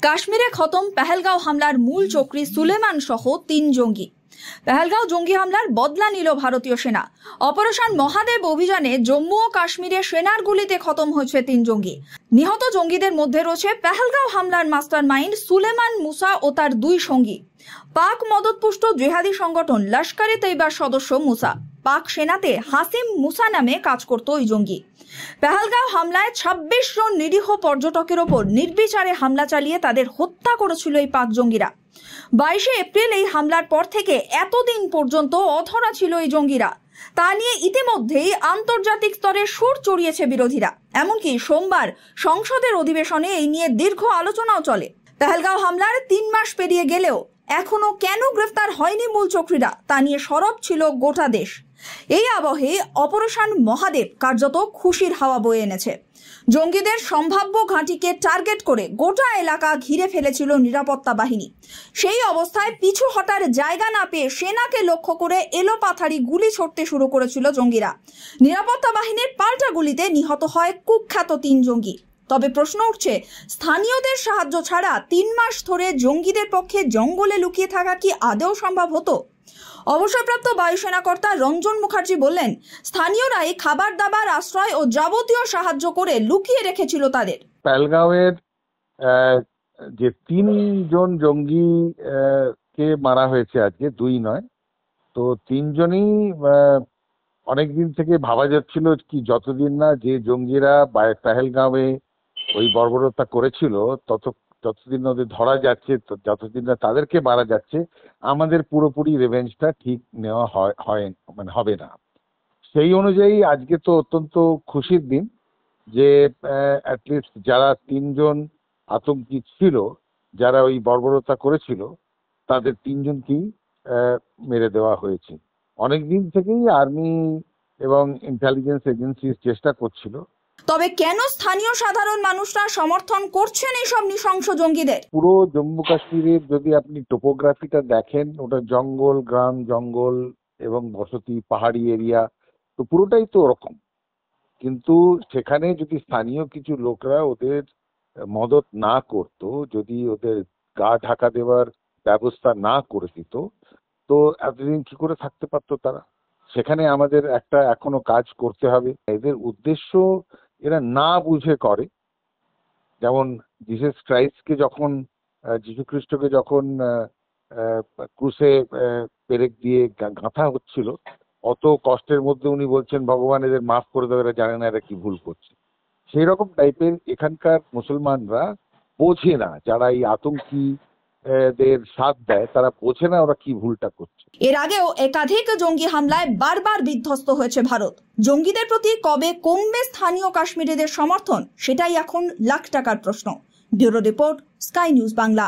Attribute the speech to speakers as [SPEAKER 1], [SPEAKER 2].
[SPEAKER 1] কাশ্মীরে খতম পেহেলগাঁও হামলার মূল চক্রী সুলেমান সহ ৩ জঙ্গি। পেহেলগাঁও জঙ্গি হামলার বদলা নিল ভারতীয় সেনা। অপারেশন মহাদেব অভিযানে জম্মু ও কাশ্মীরে সেনার গুলিতে খতম হয়েছে ৩ জঙ্গি। নিহত জঙ্গিদের মধ্যে রয়েছে পেহেলগাঁও হামলার মাস্টার মাইন্ড সুলেমান মুসা ও তার ২ সঙ্গী। পাক মদতপুষ্ট জিহাদি সংগঠন লস্করে তৈবার সদস্য মুসা। পাক সেনাতে হাসিম মুসা নামে কাজ করত ওই জঙ্গি। পেহেলগাঁও হামলায় ২৬ জন নিরীহ পর্যটকের ওপর নির্বিচারে হামলা চালিয়ে তাদের হত্যা করেছিল এই পাক জঙ্গিরা। ২২শে এপ্রিল এই হামলার পর থেকে এতদিন পর্যন্ত অধরা ছিল এই জঙ্গিরা। তা নিয়ে ইতিমধ্যেই আন্তর্জাতিক স্তরে সুর চড়িয়েছে বিরোধীরা। এমনকি সোমবার সংসদের অধিবেশনে এই নিয়ে দীর্ঘ আলোচনাও চলে। পেহেলগাঁও হামলার ৩ মাস পেরিয়ে গেলেও এখনো কেন গ্রেফতার হয়নি মূল চক্রীরা তা নিয়ে সরব ছিল গোটা দেশ। এই আবহে অপারেশন মহাদেব কার্যত খুশির হাওয়া বয়ে এনেছে। জঙ্গিদের সম্ভাব্য ঘাঁটিকে টার্গেট করে গোটা এলাকা ঘিরে ফেলেছিল নিরাপত্তা বাহিনী। সেই অবস্থায় পিছু হটার জায়গা না পেয়ে সেনাকে লক্ষ্য করে এলোপাথারি গুলি ছড়তে শুরু করেছিল জঙ্গিরা। নিরাপত্তা বাহিনীর পাল্টা গুলিতে নিহত হয় কুখ্যাত ৩ জঙ্গি। তবে প্রশ্ন উঠছে, স্থানীয়দের সাহায্য ছাড়া ৩ মাস ধরে জঙ্গিদের পক্ষে জঙ্গলে লুকিয়ে থাকা কি আদৌ সম্ভব হতো? অবসরপ্রাপ্ত বায়ুসেনা কর্তা রঞ্জন মুখার্জি বললেন, স্থানীয়রাই খাবার দাবার, আশ্রয় ও যাবতীয় সাহায্য করে লুকিয়ে রেখেছিল তাদের।
[SPEAKER 2] পেহেলগাঁওয়ের যে ৩ জন জঙ্গি কে মারা হয়েছে আজকে, ২ নয়, তো ৩ জনই অনেকদিন থেকে ভাবা যাচ্ছিল কি যতদিন না যে জঙ্গিরা পেহেলগাঁওয়ে ওই বর্বরতা করেছিল ততদিন ওদের ধরা যাচ্ছে, যতদিন না তাদেরকে মারা যাচ্ছে, আমাদের পুরোপুরি রেভেঞ্জটা ঠিক নেওয়া হবে না। সেই অনুযায়ী আজকে তো অত্যন্ত খুশির দিন যে অ্যাটলিস্ট যারা ৩ জন আতঙ্কি ছিল, যারা ওই বর্বরতা করেছিল, তাদের ৩ জনকেই মেরে দেওয়া হয়েছে। অনেকদিন থেকেই আর্মি এবং ইন্টেলিজেন্স এজেন্সি চেষ্টা করছিল।
[SPEAKER 1] তবে কেন স্থানীয় সাধারণ মানুষরা সমর্থন করছেন এইসব নৃশংস জঙ্গিদের?
[SPEAKER 2] পুরো জম্মু কাশ্মীরের যদি আপনি টোপোগ্রাফিটা দেখেন, ওটা জঙ্গল, গ্রাম, জঙ্গল এবং বসতি, পাহাড়ি এরিয়া, তো পুরোটাই তো ওরকম। কিন্তু সেখানে যদি স্থানীয় কিছু লোকরা ওদের মদত না করত, যদি ওদের গা ঢাকা দেওয়ার ব্যবস্থা না করে দিত, তো এতদিন কি করে থাকতে পারতো তারা? সেখানে আমাদের একটা এখনো কাজ করতে হবে। এদের উদ্দেশ্য এরা না বুঝে করে। যেমন যীশু খ্রিস্টকে যখন ক্রুশে পেরেক দিয়ে গাঁথা হচ্ছিল, অত কষ্টের মধ্যে উনি বলছেন, ভগবান এদের মাফ করে দেবে, এরা জানে না এরা কি ভুল করছে। সেই রকম টাইপের এখানকার মুসলমানরা বোঝে না, যারা এই আতঙ্কি দের সাথ দেয়, তারা বোঝে না ওরা কি ভুলটা করছে।
[SPEAKER 1] এর আগেও একাধিক জঙ্গি হামলায় বারবার বিধ্বস্ত হয়েছে ভারত। জঙ্গিদের প্রতি কবে কমবে স্থানীয় কাশ্মীরিদের সমর্থন, সেটাই এখন লাখ টাকার প্রশ্ন। Bureau report, sky news Bangla.